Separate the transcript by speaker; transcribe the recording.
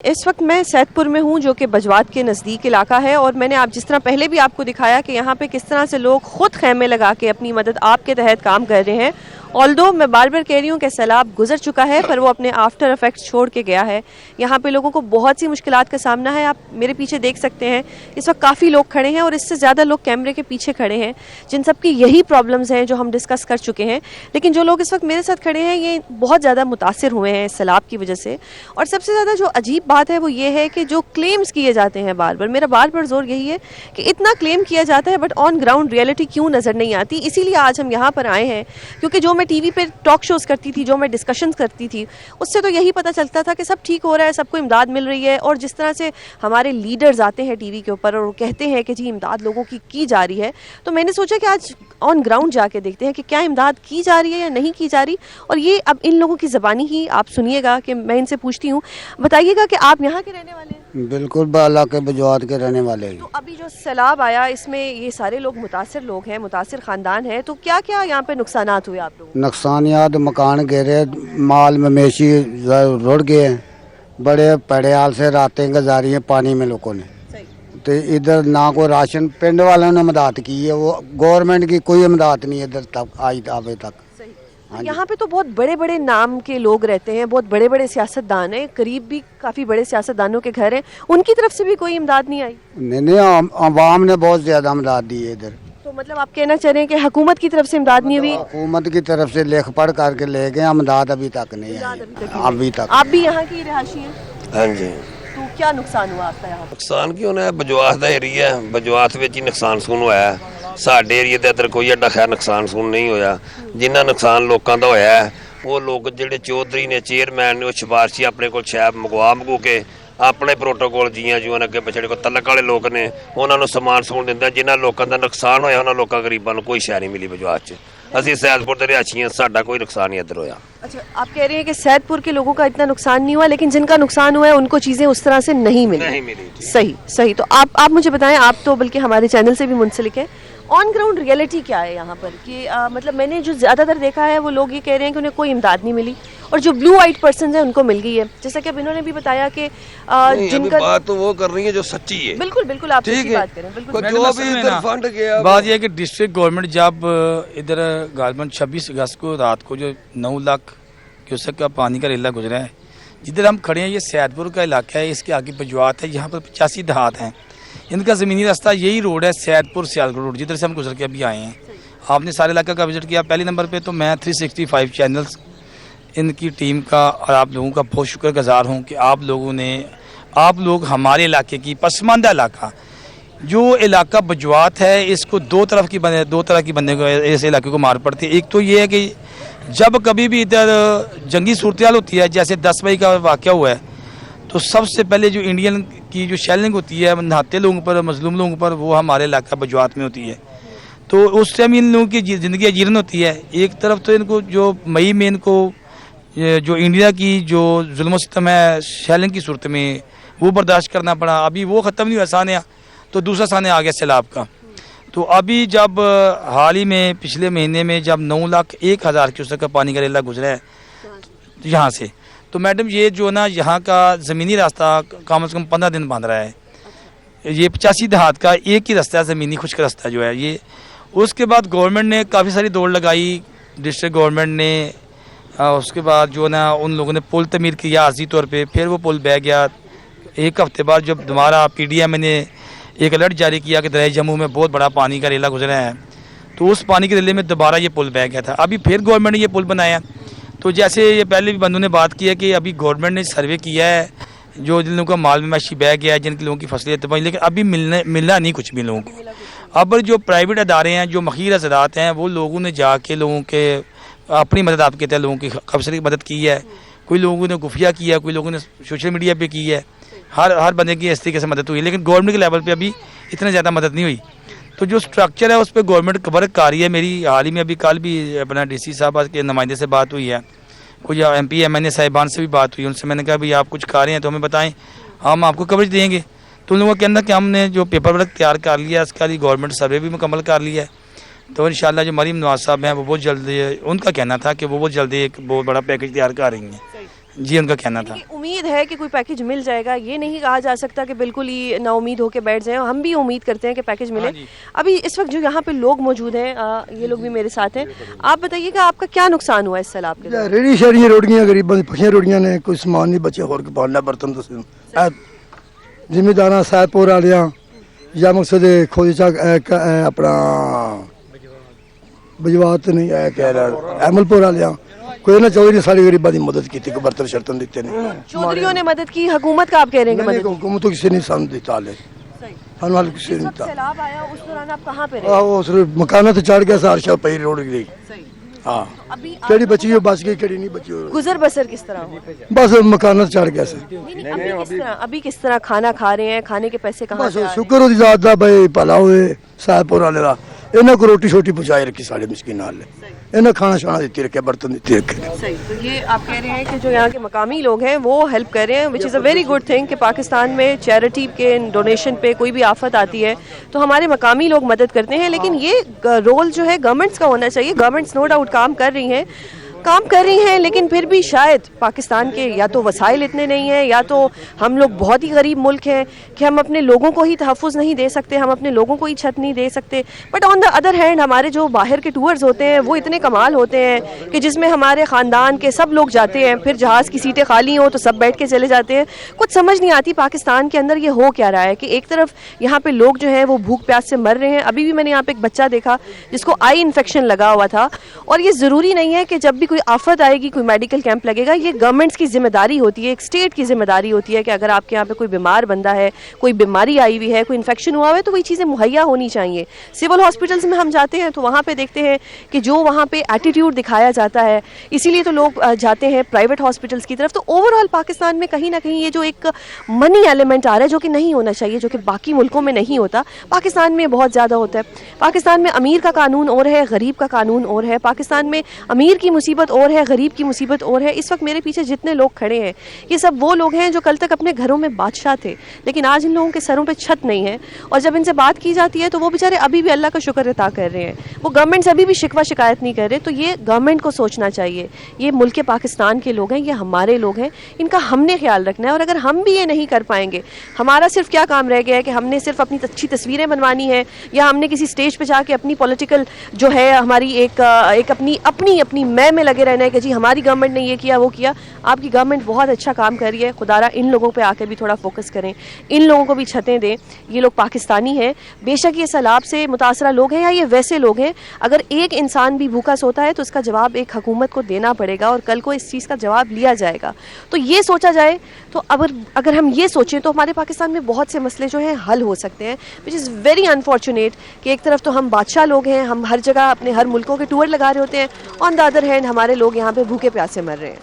Speaker 1: इस वक्त मैं सैदपुर में हूं जो कि बजवात के नज़दीक इलाका है और मैंने जिस तरह पहले भी आपको दिखाया कि यहाँ पे किस तरह से लोग खुद खैमे लगा के अपनी मदद आपके तहत काम कर रहे हैं। ऑल्दो मैं बार बार कह रही हूँ कि सैलाब गुजर चुका है पर वो अपने आफ्टर इफेक्ट्स छोड़ के गया है। यहाँ पे लोगों को बहुत सी मुश्किलात का सामना है। आप मेरे पीछे देख सकते हैं इस वक्त काफ़ी लोग खड़े हैं और इससे ज़्यादा लोग कैमरे के पीछे खड़े हैं जिन सब की यही प्रॉब्लम्स हैं जो हम डिस्कस कर चुके हैं। लेकिन जो लोग इस वक्त मेरे साथ खड़े हैं ये बहुत ज़्यादा मुतासिर हुए हैं सैलाब की वजह से। और सबसे ज़्यादा जो अजीब बात है वो ये है कि जो क्लेम्स किए जाते हैं बार बार, मेरा बार बार जोर यही है कि इतना क्लेम किया जाता है बट ऑन ग्राउंड रियलिटी क्यों नज़र नहीं आती। इसीलिए आज हम यहाँ पर आए हैं क्योंकि जो मैं टीवी पे टॉक शोज़ करती थी, जो मैं डिस्कशंस करती थी, उससे तो यही पता चलता था कि सब ठीक हो रहा है, सबको इमदाद मिल रही है। और जिस तरह से हमारे लीडर्स आते हैं टीवी के ऊपर और कहते हैं कि जी इमदाद लोगों की जा रही है, तो मैंने सोचा कि आज ऑन ग्राउंड जाके देखते हैं कि क्या इमदाद की जा रही है या नहीं की जा रही। और ये अब इन लोगों की ज़बानी ही आप सुनिएगा कि मैं इनसे पूछती हूँ, बताइएगा कि आप यहाँ के रहने वाले हैं?
Speaker 2: बिल्कुल बाला के बजवात के रहने वाले हैं।
Speaker 1: तो अभी जो सैलाब आया इसमें ये सारे लोग मुतासिर लोग हैं, मुतासिर ख़ानदान है, तो क्या क्या यहाँ पे नुकसानात हुए आप लोगों को?
Speaker 2: नुकसानियात मकान गिरे, माल मवेशी रुड़ गए हैं, बड़े पड़े हाल से रातें गुजारी हैं पानी में लोगों ने। तो इधर ना कोई राशन पिंड वालों ने मदद की है, वो गवर्नमेंट की कोई मदद नहीं इधर तक आई अभी तक।
Speaker 1: यहाँ पे तो बहुत बड़े बड़े नाम के लोग रहते हैं, बहुत बड़े बड़े सियासतदान हैं, करीब भी काफ़ी बड़े सियासतदानों के घर हैं, उनकी तरफ से भी कोई इमदाद नहीं आई?
Speaker 2: नहीं, आवाम ने बहुत ज़्यादा मदद दी है इधर।
Speaker 1: तो मतलब आप कहना चाह रहे हैं कि हुकूमत की तरफ से इमदाद नहीं हुई?
Speaker 2: हुकूमत की तरफ से लिख पढ़ करके ले गए, इमदाद अभी तक नहीं आई अभी तक।
Speaker 1: आप भी यहाँ की रिहायशी हैं?
Speaker 3: हाँ जी।
Speaker 1: तो क्या नुकसान हुआ आपका यहाँ?
Speaker 3: ਨੁਕਸਾਨ ਕੀ ਹੋਣਾ, ਬਜਵਾਤ ਦਾ ਏਰੀਆ ਹੈ, ਬਜਵਾਤ ਵਿੱਚ ਹੀ ਨੁਕਸਾਨ ਸੂਨ ਹੋਇਆ ਹੈ। ਸਾਡੇ ਏਰੀਏ ਦੇ ਅੰਦਰ ਕੋਈ ਐਡਾ ਖੈਰ ਨੁਕਸਾਨ ਸੂਨ ਨਹੀਂ ਹੋਇਆ। ਜਿੰਨਾ ਨੁਕਸਾਨ ਲੋਕਾਂ ਦਾ ਹੋਇਆ ਹੈ ਉਹ ਲੋਕ ਜਿਹੜੇ ਚੌਧਰੀ ਨੇ, ਚੇਅਰਮੈਨ ਨੇ, ਉਹ ਸਿਫਾਰਸ਼ੀ ਆਪਣੇ ਕੋਲ ਸ਼ੈਬ ਮੰਗੂ ਕੇ ਆਪਣੇ ਪ੍ਰੋਟੋਕੋਲ ਜੀਆਂ ਜੂਆਂ ਅੱਗੇ ਪਿਛੜੇ ਕੋ ਤਲਕ ਵਾਲੇ ਲੋਕ ਨੇ ਉਹਨਾਂ ਨੂੰ ਸਮਾਨ ਸੂਨ ਦਿੰਦਾ। ਜਿਨ੍ਹਾਂ ਲੋਕਾਂ ਦਾ ਨੁਕਸਾਨ ਹੋਇਆ ਉਹਨਾਂ ਲੋਕਾਂ ਗਰੀਬਾਂ ਨੂੰ ਕੋਈ ਸ਼ੈ ਨਹੀਂ ਮਿਲੀ ਬਜਵਾਤ 'ਚ। ਅਸੀਂ सैदपुर ਦੇ ਰਿਹਾਇਸ਼ੀ ਹਾਂ, ਸਾਡਾ ਕੋਈ ਨੁਕਸਾਨ ਨਹੀਂ ਇੱਧਰ ਹੋਇਆ।
Speaker 1: अच्छा, आप कह रहे हैं कि सैदपुर के लोगों का इतना नुकसान नहीं हुआ लेकिन जिनका नुकसान हुआ है उनको चीज़ें उस तरह से नहीं मिली। सही सही। तो आप मुझे बताएं, आप तो बल्कि हमारे चैनल से भी मुंसलिक है, ऑन ग्राउंड रियलिटी क्या है यहाँ पर कि मतलब मैंने जो ज़्यादातर देखा है वो लोग ये कह रहे हैं कि उन्हें कोई इमदाद नहीं मिली और जो ब्लू वाइट पर्सन है उनको मिल गई है। जैसा कि अब इन्होंने भी बताया कि जिनका
Speaker 3: बात तो वो कर रही है जो सच्ची है।
Speaker 1: बिल्कुल बिल्कुल, आप सच्ची बात करें। बिल्कुल
Speaker 3: जो भी इधर फंड गया,
Speaker 4: बात यह है कि डिस्ट्रिक्ट गवर्नमेंट जब इधर गालबन 26 अगस्त को रात को जो 9 लाख क्यूसेक का पानी का रेला गुजरा है, जिधर हम खड़े हैं ये सैदपुर का इलाका है, इसके आगे बजवात है, यहाँ पर 85 देहात हैं। इनका ज़मीनी रास्ता यही रोड है सैदपुर सियालकोट रोड, जिधर से हम गुजर के अभी आए हैं। आपने सारे इलाके का विजिट किया। पहले नंबर पे तो मैं 365 चैनल्स इनकी टीम का और आप लोगों का बहुत शुक्रगुजार हूँ कि आप लोग हमारे इलाके की पसमानदा इलाका जो इलाका बजवात है इसको दो तरह की बंदे को इस इलाके को मार पड़ती है। एक तो ये है कि जब कभी भी इधर जंगी सूरत होती है, जैसे 10 मई का वाक़या हुआ है, तो सबसे पहले जो इंडियन की जो शेलिंग होती है नहाते लोगों पर, मजलूम लोगों पर, वो हमारे इलाका बजवात में होती है। तो उस टाइम इन लोगों की ज़िंदगी अजीरन होती है। एक तरफ तो इनको जो मई में इनको जो इंडिया की जो जुल्म सितम है शेलिंग की सूरत में वो बर्दाश्त करना पड़ा। अभी वो ख़त्म नहीं हुआ सानिया, तो दूसरा सानिया आ गया सैलाब का। तो अभी जब हाल ही में पिछले महीने में जब 9,01,000 क्यूसेक का पानी का रेला गुजरा है यहाँ से, तो मैडम ये जो ना यहाँ का ज़मीनी रास्ता कम से कम 15 दिन बंद रहा है। ये 85 देहात का एक ही रास्ता है, ज़मीनी खुश्क रास्ता जो है ये। उसके बाद गवर्नमेंट ने काफ़ी सारी दौड़ लगाई, डिस्ट्रिक्ट गवर्नमेंट ने, उसके बाद जो ना उन लोगों ने पुल तमीर किया आर्जी तौर पे, फिर वो पुल बह गया। एक हफ्ते बाद जब दोबारा PDM ने एक अलर्ट जारी किया कि दरिया जम्मू में बहुत बड़ा पानी का रेला गुजरा है, तो उस पानी के रेले में दोबारा ये पुल बह गया था। अभी फिर गवर्नमेंट ने ये पुल बनाया। तो जैसे ये पहले भी बंदों ने बात की है कि अभी गवर्नमेंट ने सर्वे किया है जो जिन लोगों का माल मवेशी बह गया है, जिनके लोगों की फसलें तबाही, लेकिन अभी मिला नहीं कुछ भी लोगों को। अब जो प्राइवेट अदारे हैं, जो मखीर हज़रात हैं, वो लोगों ने जाके लोगों के अपनी मदद आपके तहत लोगों की खबसरी की मदद की है। कोई लोगों ने खुफिया किया है, कोई लोगों ने सोशल मीडिया पे की है। हर बंदे की इस तरीके से मदद हुई, लेकिन गवर्नमेंट के लेवल पे अभी इतनी ज़्यादा मदद नहीं हुई। तो जो स्ट्रक्चर है उस पर गवर्नमेंट वर्क कर रही है। मेरी हाल ही में अभी कल भी अपना DC साहब के नुमाइंदे से बात हुई है, कुछ MP MNA साहिबान से भी बात हुई। उनसे मैंने कहा भाई आप कुछ कर रहे हैं तो हमें बताएं, हम आपको कवरेज देंगे। तो उन लोगों के अंदर कि हमने जो पेपर वर्क तैयार कर लिया, इसका गवर्नमेंट सर्वे भी मुकम्मल कर लिया है। तो इंशाल्लाह जो मरीम नवाज साहब हैं वो बहुत जल्दी, उनका कहना था कि वो बहुत जल्दी एक बहुत बड़ा पैकेज तैयार कर रही हैं। जी उनका कहना था।
Speaker 1: उम्मीद है कि कोई पैकेज मिल जाएगा, ये नहीं कहा जा सकता कि बिल्कुल ही ना उम्मीद होकर बैठ जाएं। हम भी उम्मीद करते हैं कि पैकेज मिले। अभी इस वक्त जो यहाँ पे लोग मौजूद हैं, ये लोग भी मेरे साथ हैं। आप बताइएगा आपका क्या नुकसान हुआ इस सैलाब के दौरान?
Speaker 5: रेड़ी शेड़ियां रोड़ियां गरीबां दी पक्कियां रोड़ियां ने, कोई समान नहीं बचे होर के पालना बर्तन तो जिमीदारां सैदपुर वालियां या मकसद खोजा अपना बजवात नहीं है कह रहा अमलपुर वालियां कोई ना चौधरी सारी गरीबां दी मदद की, कोई बर्तन शर्तन दिते नहीं।
Speaker 1: चौधरियों ने मदद की, हुकूमत का आप कह रहे हैं कि मदद?
Speaker 5: हुकूमत तो किसी ने सामने दिता ले हाल किसी ने दिता।
Speaker 1: सैलाब आया उस दौरान आप कहाँ पे रहे?
Speaker 5: उस मकाना तो चढ़ गया, सार शाह पई रोड गई। हाँ
Speaker 1: अभी
Speaker 5: केड़ी बची हो बच गई, केड़ी नहीं बची हो
Speaker 1: गुजर बसर किस तरह हो?
Speaker 5: बस मकाना तो चढ़ गया सर।
Speaker 1: अभी किस तरह खाना खा रहे हैं? खाने के पैसे कहाँ
Speaker 5: बस
Speaker 1: से आ रहे हैं?
Speaker 5: शुक्र होती जात दा भाई भला होए साहबपुर वाले दा, इन्हां को रोटी छोटी पहुंचाई रखी साढ़े मिसकीन हाल इन्हें खाना शाना देती रखे, बर्तन देती रखे।
Speaker 1: सही, तो ये आप कह रहे हैं कि जो यहाँ के मकामी लोग हैं वो हेल्प कर रहे हैं, which is a very good thing कि पाकिस्तान में चैरिटी के डोनेशन पे कोई भी आफत आती है तो हमारे मकामी लोग मदद करते हैं। लेकिन ये रोल जो है गवर्नमेंट्स का होना चाहिए। गवर्नमेंट्स नो डाउट काम कर रही हैं, लेकिन फिर भी शायद पाकिस्तान के या तो वसाइल इतने नहीं हैं, या तो हम लोग बहुत ही गरीब मुल्क हैं कि हम अपने लोगों को ही तहफ़्फ़ुज़ नहीं दे सकते, हम अपने लोगों को ही छत नहीं दे सकते। But on the other hand हमारे जो बाहर के टूर्स होते हैं वो इतने कमाल होते हैं कि जिसमें हमारे ख़ानदान के सब लोग जाते हैं, फिर जहाज़ की सीटें खाली हों तो सब बैठ के चले जाते हैं। कुछ समझ नहीं आती पाकिस्तान के अंदर ये हो क्या रहा है कि एक तरफ यहाँ पे लोग जो हैं वो भूख प्यास से मर रहे हैं। अभी भी मैंने यहाँ पे एक बच्चा देखा जिसको आई इन्फेक्शन लगा हुआ था। और ये ज़रूरी नहीं है कि जब भी कोई आफत आएगी, कोई मेडिकल कैंप लगेगा, ये गवर्नमेंट्स की जिम्मेदारी होती है, एक स्टेट की जिम्मेदारी होती है कि अगर आपके यहाँ पे कोई बीमार बंदा है, कोई बीमारी आई हुई है, कोई इन्फेक्शन हुआ है, तो वही चीज़ें मुहैया होनी चाहिए। सिविल हॉस्पिटल्स में हम जाते हैं तो वहाँ पे देखते हैं कि जो वहाँ पे एटीट्यूड दिखाया जाता है, इसीलिए तो लोग जाते हैं प्राइवेट हॉस्पिटल्स की तरफ। तो ओवरऑल पाकिस्तान में कहीं ना कहीं ये जो एक मनी एलिमेंट आ रहा है जो कि नहीं होना चाहिए, जो कि बाकी मुल्कों में नहीं होता, पाकिस्तान में बहुत ज़्यादा होता है। पाकिस्तान में अमीर का कानून और है, गरीब का कानून और है। पाकिस्तान में अमीर की मुसीबत और है, गरीब की मुसीबत और है। इस वक्त मेरे पीछे जितने लोग खड़े हैं ये सब वो लोग हैं जो कल तक अपने घरों में बादशाह थे, लेकिन आज इन लोगों के सरों पे छत नहीं है। और जब इनसे बात की जाती है तो वो बेचारे अभी भी अल्लाह का शुक्र अता कर रहे हैं, वो गवर्नमेंट से अभी भी शिकवा शिकायत नहीं कर रहे। तो ये गवर्नमेंट को सोचना चाहिए, ये मुल्क पाकिस्तान के लोग हैं, ये हमारे लोग हैं, इनका हमने ख्याल रखना है। और अगर हम भी ये नहीं कर पाएंगे, हमारा सिर्फ क्या काम रह गया है कि हमने सिर्फ अपनी अच्छी तस्वीरें बनवानी है, या हमने किसी स्टेज पे जाके अपनी पॉलिटिकल जो है हमारी एक अपनी मैं में लगे रहना है कि जी हमारी गवर्नमेंट ने ये किया वो किया। आपकी गवर्नमेंट बहुत अच्छा काम कर रही है, खुदारा इन लोगों पे आके भी थोड़ा फोकस करें, इन लोगों को भी छतें दें। ये लोग पाकिस्तानी हैं, बेशक ये सैलाब से मुतासरा लोग हैं या ये वैसे लोग हैं। अगर एक इंसान भी भूखा सोता है तो उसका जवाब एक हुकूमत को देना पड़ेगा और कल को इस चीज़ का जवाब लिया जाएगा। तो ये सोचा जाए तो अगर हम ये सोचें तो हमारे पाकिस्तान में बहुत से मसले जो हैं हल हो सकते हैं, विच इज़ वेरी अनफॉर्चुनेट कि एक तरफ तो हम बादशाह लोग हैं, हम हर जगह अपने हर मुल्कों के टूर लगा रहे होते हैं, ऑन द अदर हैंड हमारे लोग यहाँ पे भूखे प्यासे मर रहे हैं।